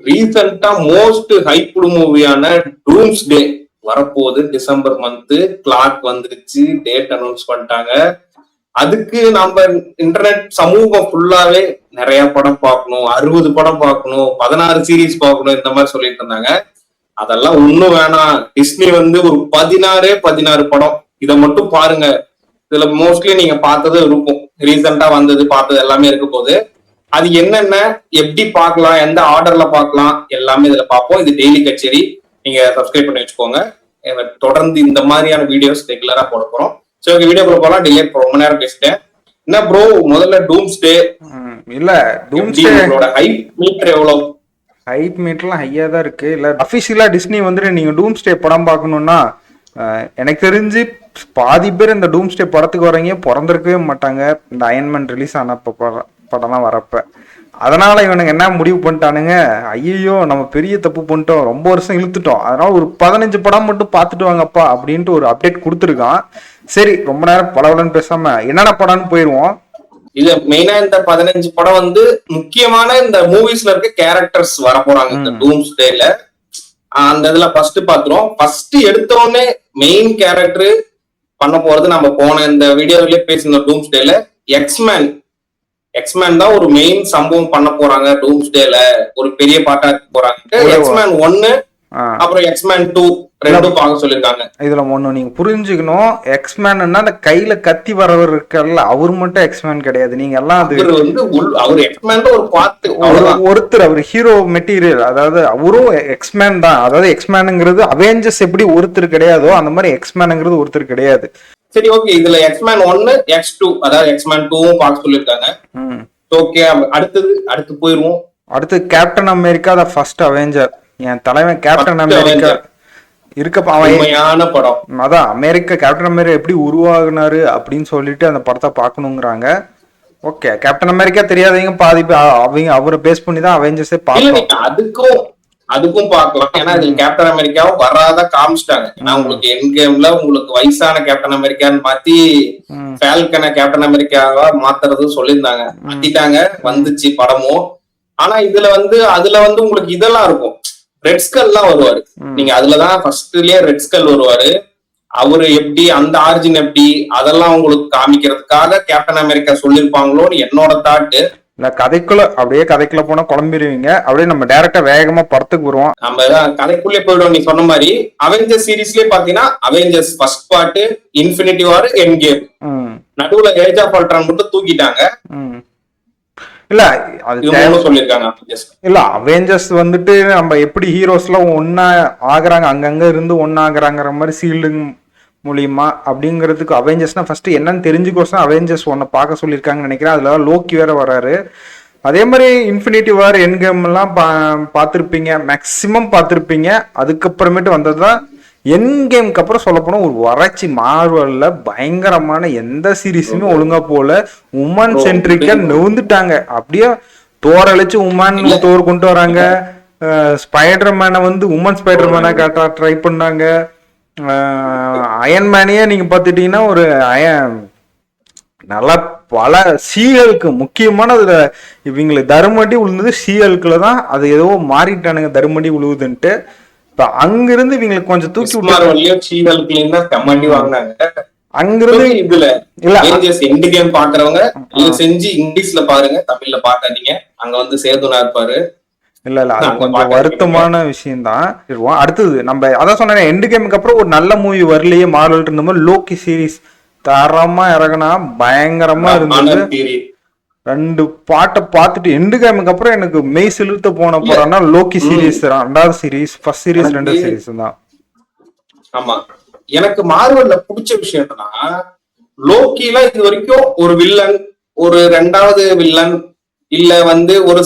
ரீசெண்டா most hyped மூவியான டூம்ஸ்டே வரப்போகுது. December month clock வந்துருச்சு, டேட் அனௌன்ஸ் பண்ணிட்டாங்க. அதுக்கு நம்ம இன்டர்நெட் சமூகம் ஃபுல்லாவே நிறைய படம் பார்க்கணும், 60 படம் பார்க்கணும், 16 சீரீஸ் பார்க்கணும், இந்த மாதிரி சொல்லிட்டு இருந்தாங்க. அதெல்லாம் ஒண்ணும் வேணாம். டிஸ்னி வந்து ஒரு 16 படம் இதை மட்டும் பாருங்க. இதுல மோஸ்ட்லி நீங்க பார்த்தது இருக்கும், ரீசெண்டா வந்தது பார்த்தது எல்லாமே இருக்க போகுது. அது என்னென்ன, எப்படி பார்க்கலாம், எந்த ஆர்டர்ல பார்க்கலாம், எல்லாமே இதுல பார்ப்போம். இது டெய்லி கச்சேரி, நீங்க சப்ஸ்கிரைப் பண்ணி வச்சுக்கோங்க. தொடர்ந்து இந்த மாதிரியான வீடியோஸ் ரெகுலரா போட போறோம். சரி, ஓகே, வீடியோக்குள்ள போலாம். டிலே ரொம்ப நேரம் பேசிட்டேன். என்ன ப்ரோ, முதல்ல டூம்ஸ்டே இல்ல டூம்ஸ்டேவோட ஹைப் மீட்டர் எவ்வளவு? ஹைப் மீட்டர்லாம் ஹையா தான் இருக்கு. இல்ல அபிஷியலா டிஸ்னி வந்துட்டு நீங்க டூம்ஸ்டே படம் பார்க்கணும்னா எனக்கு தெரிஞ்சு பாதி பேர் இந்த டூம்ஸ்டே படத்துக்கு வரீங்க பிறந்திருக்கவே மாட்டாங்க. இந்த அயன்மேன் ரிலீஸ் ஆன படம்லாம் வரப்ப. அதனால இவனுங்க என்ன முடிவு பண்ணிட்டானுங்க, ஐயோ நம்ம பெரிய தப்பு பண்ணிட்டோம், ரொம்ப வருஷம் இழுத்துட்டோம், அதனால ஒரு 15 படம் மட்டும் பார்த்துட்டு வாங்கப்பா அப்படின்ட்டு ஒரு அப்டேட் கொடுத்துருக்கான். சரி, ரொம்ப நேரம் பலவலன்னு பேசாம என்னென்ன படம்னு போயிடுவோம். இது மெயினா இந்த 15 படம் வந்து முக்கியமான இந்த மூவிஸ்ல இருக்க கேரக்டர்ஸ் வர போறாங்க இந்த டூம்ஸ்டேல. அந்த இதுல ஃபர்ஸ்ட் பாத்துறோம். ஃபர்ஸ்ட் எடுத்தோடனே மெயின் கேரக்டர் பண்ண போறது நம்ம போன இந்த வீடியோவிலே பேசியிருந்தோம். டூம்ஸ்டேல எக்ஸ்மேன் தான் ஒரு மெயின் சம்பவம் பண்ண போறாங்க. டூம்ஸ்டேல ஒரு பெரிய பாட்டா போறாங்க. எக்ஸ்மேன் 1 அப்புறம் எக்ஸ்மேன் 2 ரெண்டும் பார்க்க சொல்லிருக்காங்க. இதுல ஒண்ணு நீங்க புரிஞ்சுக்கணும், எக்ஸ்மேன்னா அந்த கையில கத்தி வரவர் இருக்கல, அவர் மட்டும் எக்ஸ்மேன் கிடையாது. நீங்க எல்லாம் அது அவர் எக்ஸ்மேன் ஒரு பாட்டு ஒருத்தர், அவர் ஹீரோ மெட்டீரியல், அதாவது அவரும் எக்ஸ்மேன் தான். அதாவது எக்ஸ்மேனுங்கிறது அவெஞ்சர்ஸ் எப்படி ஒருத்தர் கிடையாதோ அந்த மாதிரி எக்ஸ்மேனுங்கிறது ஒருத்தர் கிடையாது. சரி, ஓகே, இதுல எக்ஸ்மேன் 1 X2 அதாவது எக்ஸ்மேன் 2 பார்க்க சொல்லிருக்காங்க. ஓகே, அடுத்து போயிருவோம். அடுத்து Captain America the First Avenger. என் தலைவன் கேப்டன் அமெரிக்கா இருக்க படம். அதான் அமெரிக்கா கேப்டன் அமெரிக்கா எப்படி உருவாகுனாரு அப்படின்னு சொல்லிட்டு அந்த படத்தை பார்க்கணுங்கிறாங்க. ஓகே, கேப்டன் அமெரிக்கா தெரியாதவங்க பாதி அவங்க அவரை பேஸ் பண்ணி தான் அவெஞ்சர்ஸே பார்க்கலாம். அதுக்கும் பார்க்கலாம். ஏன்னா இதுல கேப்டன் அமெரிக்காவும் வராத காமிச்சிட்டாங்க. ஏன்னா உங்களுக்கு எண்ட் கேம்ல உங்களுக்கு வயசான கேப்டன் அமெரிக்கான்னு மாத்தி ஃபால்கனை கேப்டன் அமெரிக்காவா மாத்துறது சொல்லியிருந்தாங்க. மாத்திட்டாங்க, வந்துச்சு படமும். ஆனா அதுல வந்து உங்களுக்கு இதெல்லாம் இருக்கும், ரெட் ஸ்கல் எல்லாம் வருவாரு. நீங்க அதுலதான் ஃபர்ஸ்ட்லயே ரெட் ஸ்கல் வருவாரு. அவரு எப்படி, அந்த ஆரிஜின் எப்படி, அதெல்லாம் உங்களுக்கு காமிக்கிறதுக்காக கேப்டன் அமெரிக்கா சொல்லிருப்பாங்களோன்னு என்னோட தாட்டு. இல்ல கதைக்குள்ள போனா குழம்பிடுவீங்க. அப்படியே நம்ம டைரக்டா வேகமா படத்துக்கு வருவோம். நம்ம கதைக்குள்ளே போயிடுவோம். நீ சொன்ன மாதிரி அவெஞ்சர்ஸ் சீரீஸ்லயே பாத்தீங்கன்னா அவெஞ்சர்ஸ் ஃபர்ஸ்ட் பார்ட், இன்ஃபினிட்டி வார், எண்ட் கேம், நடுவுல ஏஜ் ஆஃப் அல்ட்ரான் மட்டும் தூக்கிட்டாங்க. இல்ல அது சொல்லிருக்காங்க. இல்ல அவெஞ்சர்ஸ் வந்துட்டு நம்ம எப்படி ஹீரோஸ் எல்லாம் ஒன்னா ஆகுறாங்க, அங்கங்க இருந்து ஒன்னா ஆகுறாங்கிற மாதிரி சீல்டு மூலியமா அப்படிங்கிறதுக்கு அவெஞ்சர்ஸ்னா ஃபர்ஸ்ட் என்னன்னு தெரிஞ்சுக்கோசம் அவெஞ்சர்ஸ் ஒன்ன பார்க்க சொல்லியிருக்காங்கன்னு நினைக்கிறேன். அதுல லோக்கி வேற வராரு. அதே மாதிரி இன்ஃபினிட்டி வார், எண்ட் கேம் எல்லாம் பார்த்துருப்பீங்க, மேக்சிமம் பார்த்துருப்பீங்க. அதுக்கப்புறமேட்டு வந்ததுதான் எண்ட் கேமுக்கு அப்புறம் சொல்ல போனா ஒரு வறட்சி. மார்வல்ல பயங்கரமான எந்த சீரீஸுமே ஒழுங்கா போல, உமன் சென்ட்ரிக்கா நெவுந்துட்டாங்க. அப்படியே தோரழிச்சு உமன் தோர் கொண்டு வராங்க. ஸ்பைடர் மேனை வந்து உமன் ஸ்பைடர் மேனா காட்ட ட்ரை பண்ணாங்க. அயன்மேனையே நீங்க பாத்துட்டீங்கன்னா ஒரு நல்லா பல சீஹலுக்கு முக்கியமானதுல இவங்களுக்கு தருமடி விழுந்தது சீஹலுக்குல தான். அது ஏதோ மாறிட்டானுங்க தருமடி விழுவுதுன்ட்டு. இப்ப அங்கிருந்து இவங்களுக்கு கொஞ்சம் தூக்கி அங்கிருந்து இதுல எண்ட் கேம் பாக்குறவங்க செஞ்சு இங்கிலீஷ்ல பாருங்க, தமிழ்ல பாக்காதீங்க. அங்க வந்து சேதுனா இருப்பாரு. இல்ல அது கொஞ்சம் வருத்தமான விஷயம் தான். அடுத்தது நம்ம அதான் சொன்னேன், எண்டு கேமுக்கு அப்புறம் ஒரு நல்ல மூவி வரலையே மார்வல் இருந்த மாதிரி லோக்கி சீரீஸ் தரமா இறங்கினா பயங்கரமா இருந்தது. 2 பாட்டை பார்த்துட்டு எண்டு கேமுக்கு அப்புறம் எனக்கு மெய் செலுத்த போன படம்னா லோக்கி சீரீஸ். 2வது சீரீஸ், ஃபர்ஸ்ட் சீரீஸ் 2 சீரீஸ் தான். ஆமா, எனக்கு மார்வல்ல பிடிச்ச விஷயம் என்னன்னா, லோக்கில இது வரைக்கும் ஒரு வில்லன், ஒரு 2வது வில்லன், இல்ல வந்து ஒரு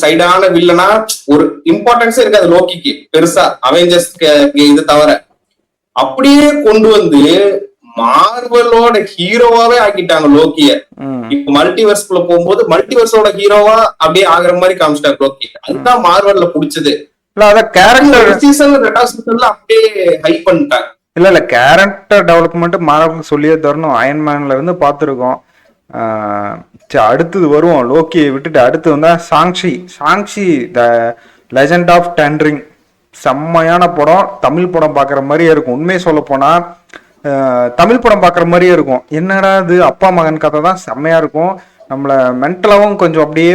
சைடான வில்லனா ஒரு இம்பார்ட்டன்ஸே இருக்காது லோக்கிக்கு பெருசா அவெஞ்சர்ஸ் இது தவிர. அப்படியே கொண்டு வந்து மார்வலோட ஹீரோவாவே ஆக்கிட்டாங்க லோக்கிய. இப்ப மல்டிவர்ஸ்குள்ள போகும்போது மல்டிவர்ஸோட ஹீரோவா அப்படியே ஆகுற மாதிரி காமிச்சிட்டாங்க லோக்கி. அதுதான் மார்வல்ல பிடிச்சது. அப்படியே ஹைப் பண்ணிட்டாங்க. இல்ல கேரக்டர் டெவலப்மெண்ட் மார்வல் சொல்லியே தரணும். அயன்மேன்ல இருந்து பாத்துருக்கோம். அடுத்தது வருவோம், லோக்கியை விட்டுட்டு அடுத்து வந்தா சாங்ஷி. லெஜெண்ட் ஆஃப் டெண்டரிங் செம்மையான படம். தமிழ் படம் பார்க்குற மாதிரியே இருக்கும். உண்மையை சொல்ல போனா தமிழ் படம் பார்க்குற மாதிரியே இருக்கும். என்னடா இது அப்பா மகன் கதை தான், செம்மையா இருக்கும். நம்மளை மென்டலாகவும் கொஞ்சம் அப்படியே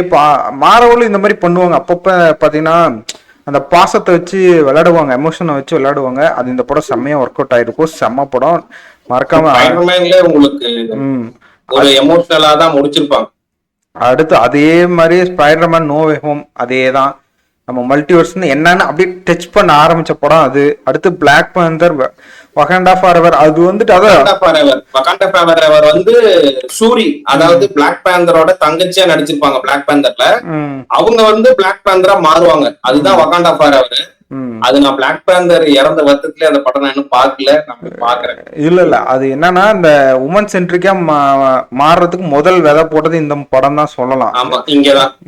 மாறவளும் இந்த மாதிரி பண்ணுவாங்க. அப்பப்போ பார்த்தீங்கன்னா அந்த பாசத்தை வச்சு விளையாடுவாங்க, எமோஷனை வச்சு விளையாடுவாங்க. அது இந்த படம் செம்மையா ஒர்க் அவுட் ஆயிருக்கும். செம்ம படம், மறக்காம. உங்களுக்கு ஒரு எமோஷனலா தான் முடிச்சிருப்பாங்க. அடுத்து அதே மாதிரி ஸ்பைடர்மேன் நோ வே ஹோம், அதே தான். நம்ம மல்டிவர்ஸ்னு என்னன்னு அப்படியே டச் பண்ண ஆரம்பிச்ச படம் அது. அடுத்து பிளாக் பேந்தர் வகாண்டா ஃபாரெவர், அது வந்துட்டு வகாண்டா ஃபாரெவர் வந்து ஷூரி, அதாவது பிளாக் பேந்தரோட தங்கச்சியா நடிச்சிருப்பாங்க பிளாக் பேந்தர்ல. அவங்க வந்து பிளாக் பேந்தரா மாறுவாங்க, அதுதான் வகாண்டா ஃபாரெவர். அது நான் பிளாக் பேந்தர் இறந்த வருத்தத்துல அந்த படம் நான் இன்னும் பாக்கல, நான் பாக்குறேன். இல்ல அது என்னன்னா இந்த உமன் சென்ட்ரிக்கா மாறுறதுக்கு முதல் விதை போட்டது இந்த படம் தான் சொல்லலாம். ஆமா,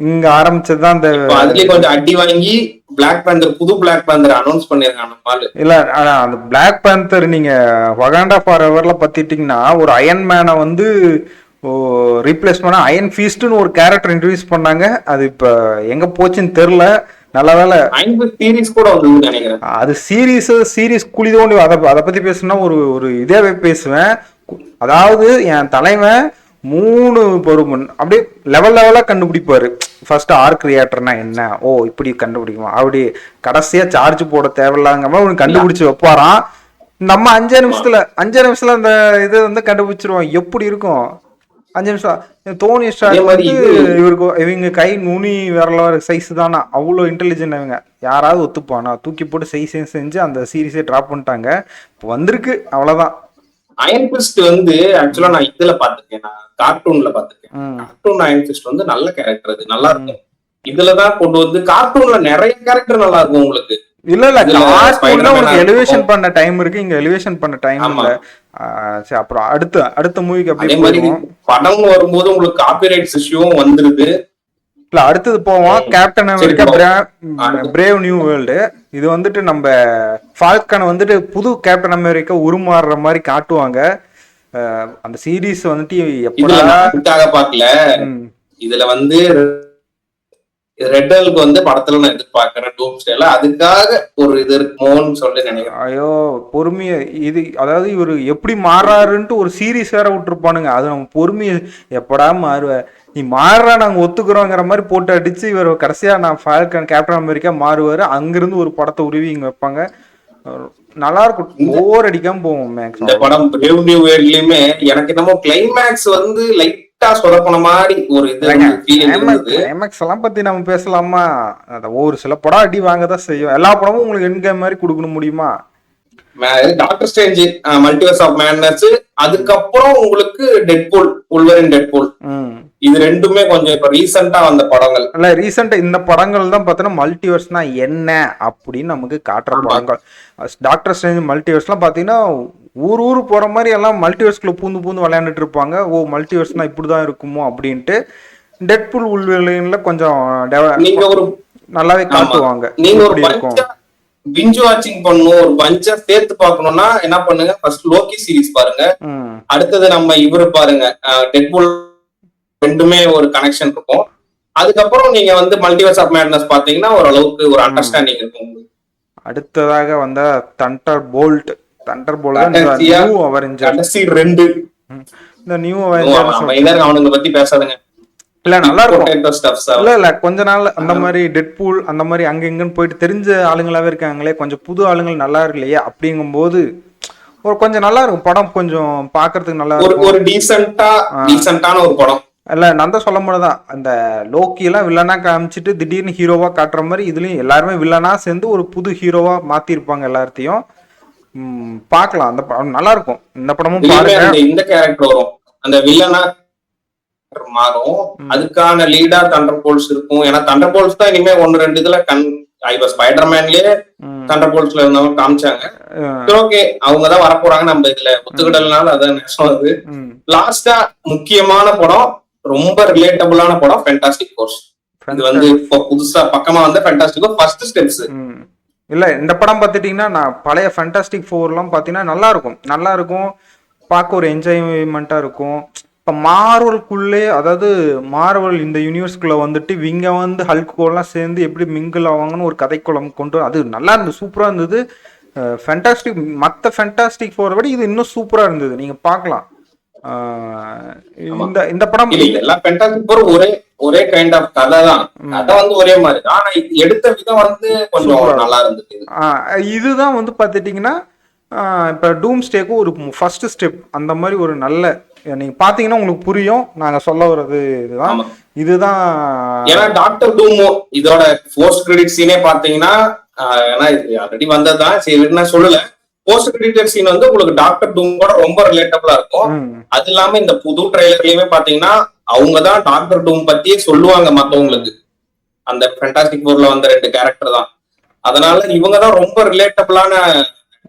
இங்க ஆரம்பிச்சதுதான். இந்த அதுலயே கொஞ்சம் அடி வாங்கி பிளாக் பேந்தர், புது பிளாக் பேந்தர் அனௌன்ஸ் பண்ணிருக்காங்க. இல்ல அந்த பிளாக் பேந்தர் நீங்க வகாண்டா ஃபாரெவர்ல பத்திட்டீங்கன்னா ஒரு அயன் மேனை வந்து ரீப்ளேஸ் பண்ண அயன் ஃபீஸ்ட்னு ஒரு கேரக்டர் இன்ட்ரோடியூஸ் பண்ணாங்க. அது இப்ப எங்க போச்சுன்னு தெரியல. நல்ல வேலை சீரிஸ் கூட வந்து நினைக்கிறேன். அது சீரிஸ் குழி தோண்டி அதை பத்தி பேசுனா ஒரு இதே பேசுவேன். அதாவது என் தலைவன் 3 அப்படியே லெவலா கண்டுபிடிப்பாரு. ஃபர்ஸ்ட் ஆர்க் ரியாக்டர்னா என்ன, ஓ இப்படி கண்டுபிடிக்குமா, அப்படி கடைசியா சார்ஜ் போட தேவையில்லாங்க கண்டுபிடிச்சு வைப்பாராம். நம்ம 5 நிமிஷத்துல அந்த இது வந்து கண்டுபிடிச்சிருவோம். எப்படி இருக்கும் 5 நிமிஷம். தோனி ஸ்டார்க் இவங்க கை நுனி விரல சைஸ் தானா, அவ்வளோ இன்டெலிஜென்ட். அவங்க யாராவது ஒத்துப்பானா, தூக்கி போட்டு சைஸ் செஞ்சு அந்த சீரீஸே டிராப் பண்ணிட்டாங்க. இப்போ வந்திருக்கு, அவ்வளவுதான். அயன் ஃபிஸ்ட் வந்து ஆக்சுவலா நான் இதுல பாத்திருக்கேன், நான் கார்ட்டூன்ல பாத்திருக்கேன். கார்ட்டூன் அயன் ஃபிஸ்ட் வந்து நல்ல கேரக்டர், அது நல்லா இருக்கும். இதுலதான் கொண்டு வந்து கார்ட்டூன்ல நிறைய கேரக்டர் நல்லா இருக்கும் உங்களுக்கு. இல்ல கார்ட்டூன்ல உங்களுக்கு எலிவேஷன் பண்ண டைம் இருக்கு, இங்க எலிவேஷன் பண்ண டைம் இல்ல. சரி, அப்புறம் அடுத்த மூவிக்கு அப்படியே படம் வரும்போது உங்களுக்கு காப்பிரைட்ஸ் இஷ்யூவும் வந்துருது. இல்ல அடுத்தது போவோம். Captain America brave new world. இது வந்துட்டு நம்ம ஃபால்கன் வந்துட்டு புது கேப்டன் அமெரிக்கா உருமாறுற மாதிரி காட்டுவாங்க. அந்த சீரீஸ் வந்துட்டு எப்படியாக பாக்கல. இதுல வந்து ரெட்டலுக்கு வந்து படத்துல நான் எதிர்பார்க்கிறேன் டூம்ஸ்டேல, அதுக்காக ஒரு இது இருக்குமோன்னு சொல்லி நினைக்கிறேன். ஐயோ பொறுமைய இது, அதாவது இவரு எப்படி மாறாருன்ட்டு ஒரு சீரீஸ் வேற விட்டுருப்பானுங்க. அது நம்ம பொறுமைய எப்படா மாறுவ, நீ மாறுறா நாங்க ஒத்துக்கிறோங்கிற மாதிரி போட்டு அடிச்சு இவர் கடைசியா நான் ஃபால்கன் கேப்டன் அமெரிக்கா மாறுவாரு. அங்கிருந்து ஒரு படத்தை உருவி இங்க வைப்பாங்க. நல்லா இருக்கும், ஓவர் அடிக்காம போவோம். இந்த படம் பிரேவ் நியூ வேர்ல்ட்லயுமே எனக்கு என்னமோ கிளைமேக்ஸ் வந்து லைட்டா சொதப்பன மாதிரி ஒரு இது. கிளைமேக்ஸ் எல்லாம் பத்தி நம்ம பேசலாமா? ஒரு சில படம் அடி வாங்கதான் செய்யும். எல்லா படமும் உங்களுக்கு என்கே மாதிரி கொடுக்கணும் முடியுமா? Doctor Strange, Multiverse of Madness, அதுக்கப்புறம் உங்களுக்கு டெட்பூல், வுல்வரின் டெட்பூல், இது ரெண்டுமே கொஞ்சம் இப்ப ரீசெண்டா வந்த படங்கள். இல்ல ரீசெண்டா இந்த படங்கள் தான் பாத்தீங்கன்னா மல்டிவர்ஸ்னா என்ன அப்படின்னு நமக்கு காட்டுற படங்கள். டாக்டர் ஸ்ட்ரேஞ்ச் மல்டிவர்ஸ்லாம் பாத்தீங்கன்னா ஊர் போற மாதிரி எல்லாம் மல்டிவர்ஸ்குள்ள பூந்து விளையாண்டுட்டு இருப்பாங்க. ஓ மல்டிவர்ஸ்னா இப்படிதான் இருக்குமோ அப்படின்ட்டு. டெட்பூல் வுல்வரின்ல கொஞ்சம் நீங்க ஒரு நல்லாவே காட்டுவாங்க. நீங்க ஒரு பிஞ்ச் வாட்சிங் பண்ணணும், ஒரு பஞ்சா சேர்த்து பார்க்கணும்னா என்ன பண்ணுங்க, ஃபர்ஸ்ட் லோக்கி சீரிஸ் பாருங்க. அடுத்தது நம்ம இவரு பாருங்க, டெட்பூல், ரெண்டுமே ஒரு கனெக்ஷன் இருக்கும். அதுக்கப்புறம் நீங்க வந்து மல்டிவர்ஸ் ஆஃப் மேட்னஸ் பாத்தீங்கன்னா ஓரளவுக்கு ஒரு அண்டர்ஸ்டாண்டிங் இருக்கும். அடுத்ததாக வந்த தண்டர் போல்ட் நியூ அவெஞ்சர் கடைசி 2 இந்த நியூ அவெஞ்சர் அவனுங்க பத்தி பேசாதுங்க. இல்ல நல்லா இருக்கும். இல்ல கொஞ்ச நாள் அந்த மாதிரி டெட்பூல் அந்த மாதிரி அங்க இங்கன்னு போயிட்டு தெரிஞ்ச ஆளுங்களாவே இருக்காங்களே, கொஞ்சம் புது ஆளுங்கள் நல்லா இருக்கு இல்லையா? அப்படிங்கும்போது ஒரு கொஞ்சம் நல்லா இருக்கும் படம், கொஞ்சம் பாக்குறதுக்கு நல்லா இருக்கும். ஒரு டீசென்ட்டான ஒரு படம். இல்ல நான் தான் சொல்ல முடியாதான், அந்த லோக்கி எல்லாம் வில்லனா காமிச்சிட்டு திடீர்னு ஹீரோவா காட்டுற மாதிரி இதுலயும் எல்லாருமே வில்லனா சேர்ந்து ஒரு புது ஹீரோவா மாத்திருப்பாங்க எல்லாத்தையும். பாக்கலாம், அந்த படம் நல்லா இருக்கும். இந்த படமும் பாருங்க. இந்த கேரக்டர் வரும், அந்த வில்லனா மாறும், அதுக்கான லீடா தண்டர் போல்ஸ் இருக்கும். ஏன்னா தண்டர் போல்ஸ் தான் இனிமே 1-2 இதுல ஸ்பைடர்மேன்லயே தண்டர் போல்ஸ்ல இருந்தவங்க காமிச்சாங்க. ஓகே, அவங்கதான் வரப்போறாங்க, நம்ம இதுல ஒத்துக்கிடலனால அதான் அது. லாஸ்டா முக்கியமான படம், ரொம்ப ரிலேட்டபிளான படம், ஃபேண்டாஸ்டிக் ஃபோர்ஸ். இது வந்து இப்போ புதுசா பக்கமா வந்த ஃபேண்டாஸ்டிக் ஃபோர் ஃபர்ஸ்ட் ஸ்டெப்ஸ். இல்ல இந்த படம் பாத்துட்டீங்கன்னா நான் பழைய ஃபேண்டாஸ்டிக் ஃபோர் எல்லாம் பாத்தீங்கன்னா நல்லா இருக்கும் பார்க்க ஒரு என்ஜாய்மெண்டா இருக்கும். இப்போ மார்வல்குள்ளே, அதாவது மார்வல் இந்த யூனிவர்ஸ்குள்ளே வந்துட்டு இவங்க வந்து ஹல்கோலாம் சேர்ந்து எப்படி மிங்கிள் ஆவாங்கன்னு ஒரு கதைக்குளம் கொண்டு அது நல்லா இருந்தது, சூப்பராக இருந்தது. ஃபேண்டாஸ்டிக் மற்ற ஃபேண்டாஸ்டிக் ஃபோரை விட இது இன்னும் சூப்பராக இருந்தது, நீங்கள் பார்க்கலாம். ஆமா. இந்த இந்த படம் இல்ல எல்லா ஃபேண்டாஸ்டிக் ஃபோரும் ஒரே ஒரே கைண்ட் ஆஃப் கதை தான். கதை வந்து ஒரே மாதிரி தான். ஆனா இது எடுத்த விதம் வந்து கொஞ்சம் நல்லா இருந்தது. இதுதான் வந்து பார்த்துட்டிங்கன்னா இப்போ டூம்ஸ்டேக்கு ஒரு ஃபர்ஸ்ட் ஸ்டெப், அந்த மாதிரி ஒரு நல்ல, நீங்க பாத்தீங்கன்னா உங்களுக்கு புரியும் நாங்க சொல்ல வர்றது இதுதான். இதுதான் ஏன்னா டாக்டர் டூம் இதோட போஸ்ட் கிரெடிட் சீனே பாத்தீங்கன்னா, ஏன்னா இது ஆல்ரெடி வந்ததுதான், சரி நான் சொல்லல. போஸ்ட் கிரெடிட் சீன் வந்து உங்களுக்கு டாக்டர் டூம் கூட ரொம்ப ரிலேட்டபிளா இருக்கும். அது இல்லாம இந்த புது ட்ரெய்லர்லயுமே பாத்தீங்கன்னா அவங்கதான் டாக்டர் டூம் பத்தியே சொல்லுவாங்க மத்தவங்களுக்கு. அந்த ஃபேண்டாஸ்டிக் ஃபோர்ல வந்த 2 கேரக்டர் தான். அதனால இவங்கதான் ரொம்ப ரிலேட்டபிளான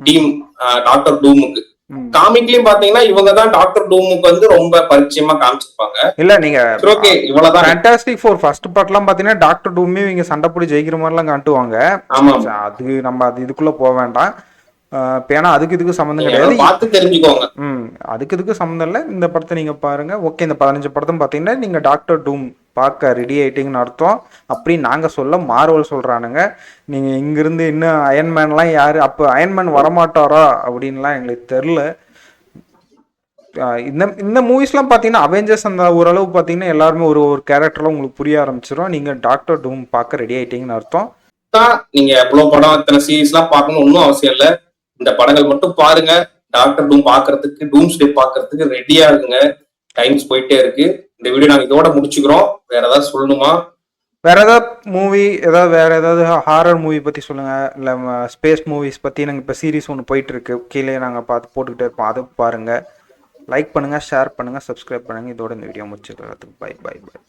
டீம் டாக்டர் டூமுக்கு. காமிக்லயும் பாத்தீங்கன்னா இவங்கதான் டாக்டர் டூமுக்கு வந்து ரொம்ப பரிச்சயமா காமிச்சிருப்பாங்க. இல்ல நீங்க ஓகே இவ்வளவுதான். ஃபேண்டாஸ்டிக் ஃபோர் ஃபர்ஸ்ட் பார்ட்லாம் பாத்தீங்கன்னா டாக்டர் டூமே இவங்க சண்டை போடி ஜெயிக்கிற மாதிரிலாம் காட்டுவாங்க. அது நம்ம அது இதுக்குள்ள போக வேண்டாம். ஏன்னா அதுக்கு இதுக்கு சம்மந்தம் கிடையாது, பார்த்து தெரிஞ்சுக்கோங்க. அதுக்கு இதுக்கு சம்மந்தம் இல்லை. இந்த படத்தை நீங்க பாருங்க. ஓகே, இந்த 15 படத்தும் பாத்தீங்கன்னா நீங்க டாக்டர் டூம் பார்க்க ரெடி ஆயிட்டீங்கன்னு அர்த்தம். அப்படி நாங்க சொல்ல மார்வல் சொல்றானுங்க. நீங்க இங்கிருந்து இன்னும் அயன்மேன்லாம் யாரு, அப்போ அயன்மேன் வரமாட்டாரா அப்படின்லாம் எங்களுக்கு தெரில. இந்த மூவிஸ்லாம் பார்த்தீங்கன்னா அவெஞ்சர்ஸ் அந்த ஓரளவு பார்த்தீங்கன்னா எல்லாருமே ஒரு ஒரு கேரக்டர்லாம் உங்களுக்கு புரிய ஆரம்பிச்சிடும். நீங்க டாக்டர் டூம் பார்க்க ரெடி ஆயிட்டீங்கன்னு அர்த்தம். நீங்க எவ்வளவு படம் இத்தனை சீரீஸ்லாம் பார்க்கணும் ஒன்றும் அவசியம் இல்லை. இந்த படங்கள் மட்டும் பாருங்க. டாக்டர் டூம் பாக்குறதுக்கு, டூம்ஸ்டே பாக்குறதுக்கு ரெடியா இருக்குங்க. டைம்ஸ் போயிட்டே இருக்கு. இந்த வீடியோ நாங்க இதோட முடிச்சுக்கிறோம். வேற ஏதாவது சொல்லணுமா? வேற ஏதாவது மூவி, வேற ஏதாவது ஹாரர் மூவி பத்தி சொல்லுங்க, இல்ல ஸ்பேஸ் மூவிஸ் பத்தி. நாங்கள் இப்போ சீரீஸ் ஒன்று போயிட்டு இருக்கு, கீழே நாங்கள் பார்த்து போட்டுக்கிட்டே இருப்போம், அதை பாருங்க. லைக் பண்ணுங்க, ஷேர் பண்ணுங்க, சப்ஸ்கிரைப் பண்ணுங்க. இதோட இந்த வீடியோ முடிச்சுக்கிறதுக்கு பை பை பை.